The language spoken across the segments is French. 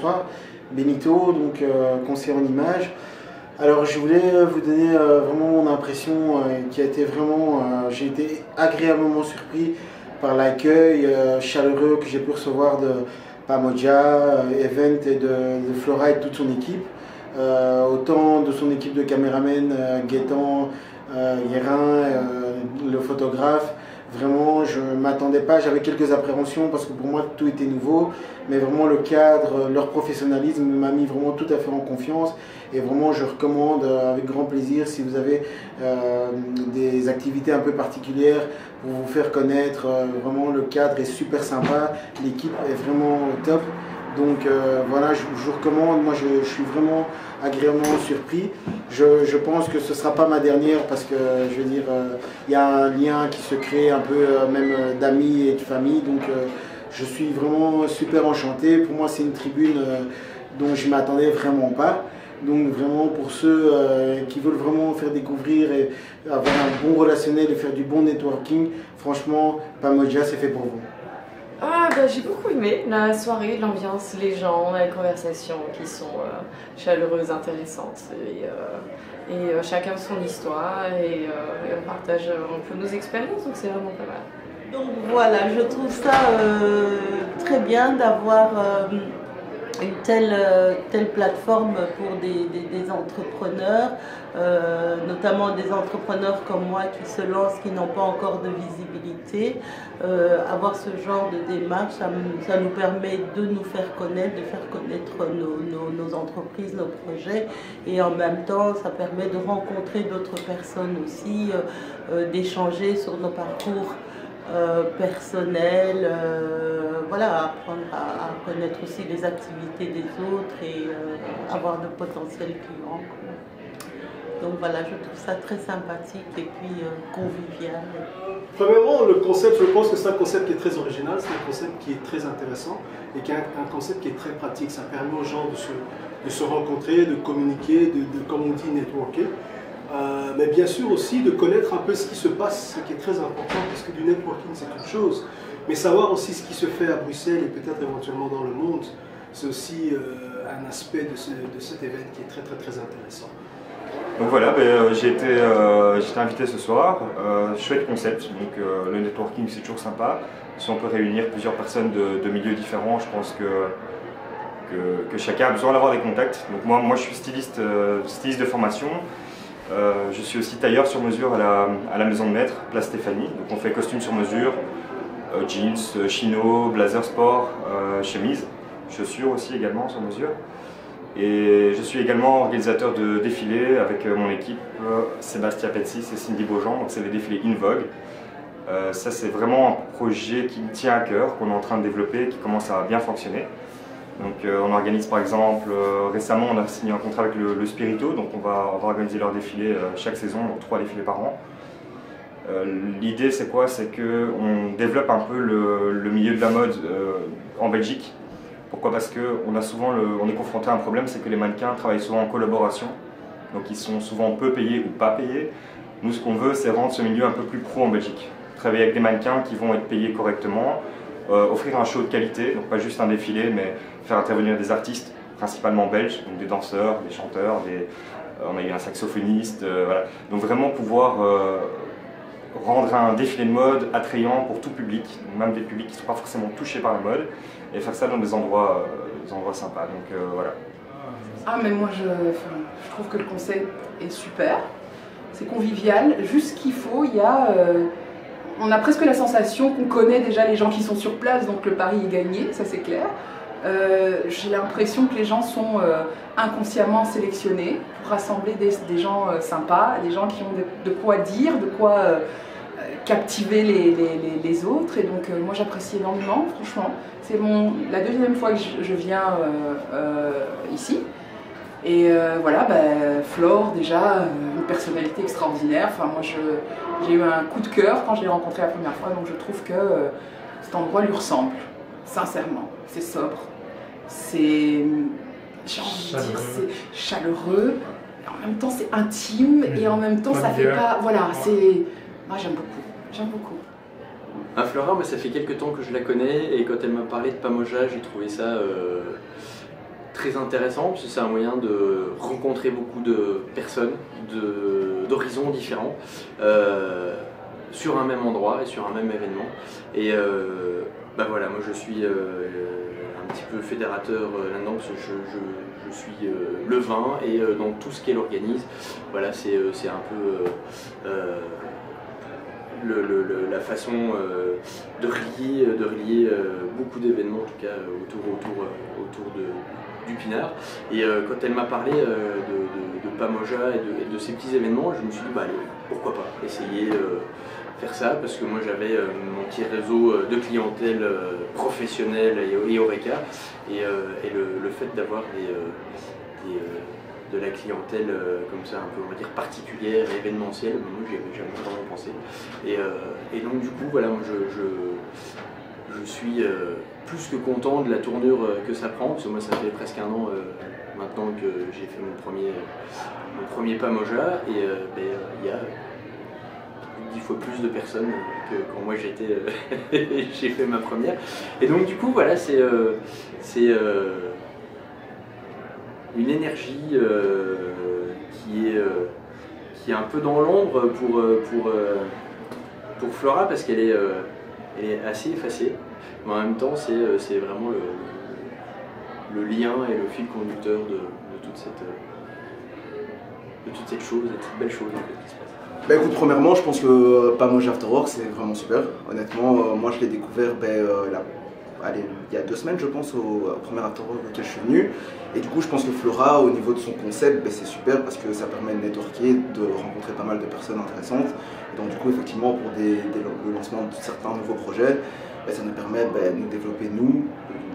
bonsoir. Benito, donc conseiller en images. Alors je voulais vous donner vraiment mon impression qui a été vraiment, j'ai été agréablement surpris par l'accueil chaleureux que j'ai pu recevoir de Pamoja, Event et de Flora et de toute son équipe. Autant de son équipe de caméramen, Gaëtan, Guérin, le photographe. Vraiment, je ne m'attendais pas, j'avais quelques appréhensions parce que pour moi tout était nouveau, mais vraiment le cadre, leur professionnalisme m'a mis vraiment tout à fait en confiance et vraiment je recommande avec grand plaisir si vous avez des activités un peu particulières pour vous faire connaître, vraiment le cadre est super sympa, l'équipe est vraiment au top. Donc voilà, je vous recommande, moi je suis vraiment agréablement surpris. Je pense que ce ne sera pas ma dernière parce que je veux dire, il y a un lien qui se crée un peu même d'amis et de famille. Donc je suis vraiment super enchanté. Pour moi c'est une tribune dont je ne m'attendais vraiment pas. Donc vraiment pour ceux qui veulent vraiment faire découvrir et avoir un bon relationnel et faire du bon networking, franchement Pamoja c'est fait pour vous. Ah, bah, j'ai beaucoup aimé la soirée, l'ambiance, les gens, les conversations qui sont chaleureuses, intéressantes. Et chacun son histoire et on partage un peu nos expériences, donc c'est vraiment pas mal. Donc voilà, je trouve ça très bien d'avoir une telle plateforme pour des entrepreneurs, notamment des entrepreneurs comme moi qui se lancent, qui n'ont pas encore de visibilité. Avoir ce genre de démarche, ça nous permet de nous faire connaître, de faire connaître nos entreprises, nos projets, et en même temps ça permet de rencontrer d'autres personnes aussi, d'échanger sur nos parcours personnel, voilà, apprendre à connaître aussi les activités des autres et avoir de potentiels clients. Donc voilà, je trouve ça très sympathique et puis convivial. Premièrement, le concept, je pense que c'est un concept qui est très original, c'est un concept qui est très intéressant et qui est un concept qui est très pratique. Ça permet aux gens de se rencontrer, de communiquer, comme on dit, networker. Mais bien sûr aussi de connaître un peu ce qui se passe, ce qui est très important, parce que du networking c'est une chose, mais savoir aussi ce qui se fait à Bruxelles et peut-être éventuellement dans le monde, c'est aussi un aspect de cet événement qui est très intéressant. Donc voilà, j'étais invité ce soir, chouette concept, donc le networking c'est toujours sympa, si on peut réunir plusieurs personnes de milieux différents, je pense que chacun a besoin d'avoir des contacts. Donc moi je suis styliste de formation. Je suis aussi tailleur sur mesure à la maison de maître, Place Stéphanie. Donc on fait costumes sur mesure, jeans, chino, blazer sport, chemise, chaussures aussi également sur mesure. Et je suis également organisateur de défilés avec mon équipe Sébastien Petsis et Cindy Beaujean. Donc c'est les défilés In Vogue. Ça c'est vraiment un projet qui me tient à cœur, qu'on est en train de développer et qui commence à bien fonctionner. Donc on organise par exemple, récemment on a signé un contrat avec le Spirito, donc on va organiser leur défilé chaque saison, donc 3 défilés par an. L'idée c'est quoi? C'est qu'on développe un peu le milieu de la mode en Belgique. Pourquoi? Parce qu'on est confronté à un problème, c'est que les mannequins travaillent souvent en collaboration, donc ils sont souvent peu payés ou pas payés. Nous ce qu'on veut c'est rendre ce milieu un peu plus pro en Belgique. Travailler avec des mannequins qui vont être payés correctement, offrir un show de qualité, donc pas juste un défilé, mais faire intervenir des artistes, principalement belges, donc des danseurs, des chanteurs, on a eu un saxophoniste, voilà. Donc vraiment pouvoir rendre un défilé de mode attrayant pour tout public, même des publics qui ne sont pas forcément touchés par la mode, et faire ça dans des endroits sympas, donc voilà. Ah mais moi je trouve que le concept est super, c'est convivial, juste ce qu'il faut, on a presque la sensation qu'on connaît déjà les gens qui sont sur place, donc le pari est gagné, ça c'est clair. J'ai l'impression que les gens sont inconsciemment sélectionnés pour rassembler des gens sympas, des gens qui ont de quoi dire, de quoi captiver les autres. Et donc moi j'apprécie énormément, franchement. C'est la deuxième fois que je viens ici. Et voilà, Flore déjà, une personnalité extraordinaire. Enfin, moi j'ai eu un coup de cœur quand je l'ai rencontré la première fois, donc je trouve que cet endroit lui ressemble, sincèrement. C'est sobre, c'est chaleureux, et en même temps c'est intime, et en même temps ça fait pas. Voilà, c'est. Moi j'aime beaucoup. Flora, moi ça fait quelques temps que je la connais, et quand elle m'a parlé de Pamoja, j'ai trouvé ça très intéressant parce que c'est un moyen de rencontrer beaucoup de personnes d'horizons différents sur un même endroit et sur un même événement. Et bah voilà, moi je suis un petit peu fédérateur là-dedans parce que je suis le vin et dans tout ce qu'elle organise. Voilà, c'est un peu la façon de relier beaucoup d'événements en tout cas autour du Pinard. Et quand elle m'a parlé de Pamoja et de ces petits événements, je me suis dit bah allez, pourquoi pas essayer faire ça, parce que moi j'avais mon petit réseau de clientèle professionnelle et Horeca, et le fait d'avoir de la clientèle comme ça, un peu on va dire particulière et événementielle, moi j'y avais jamais vraiment pensé. Et donc du coup voilà, moi je suis plus que content de la tournure que ça prend, parce que moi ça fait presque un an maintenant que j'ai fait mon premier Pamoja, et il y a 10 fois plus de personnes que quand moi j'ai fait ma première. Et donc du coup voilà, c'est une énergie qui est un peu dans l'ombre pour Flora, parce qu'elle est assez effacée, mais en même temps c'est vraiment le lien et le fil conducteur de toute cette chose, cette belle chose en fait, qui se passe. Bah écoute, premièrement, je pense que Pamoja After Work c'est vraiment super. Honnêtement, moi je l'ai découvert il y a 2 semaines, je pense, au premier After Work auquel je suis venu. Et du coup, je pense que Flora, au niveau de son concept, c'est super parce que ça permet de networker, de rencontrer pas mal de personnes intéressantes. Et donc du coup, effectivement, pour le lancement de certains nouveaux projets, ça nous permet de nous développer, nous,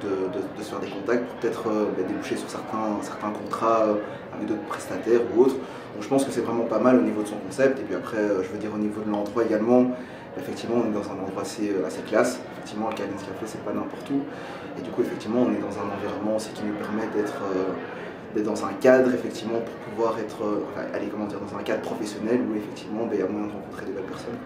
de se faire des contacts pour peut-être déboucher sur certains contrats avec d'autres prestataires ou autres. Donc je pense que c'est vraiment pas mal au niveau de son concept. Et puis après, je veux dire au niveau de l'endroit également, effectivement on est dans un endroit assez classe. Effectivement, le Cadence Café c'est pas n'importe où. Et du coup effectivement on est dans un environnement aussi qui nous permet d'être dans un cadre effectivement pour pouvoir être, dans un cadre professionnel où effectivement il y a moyen de rencontrer de belles personnes.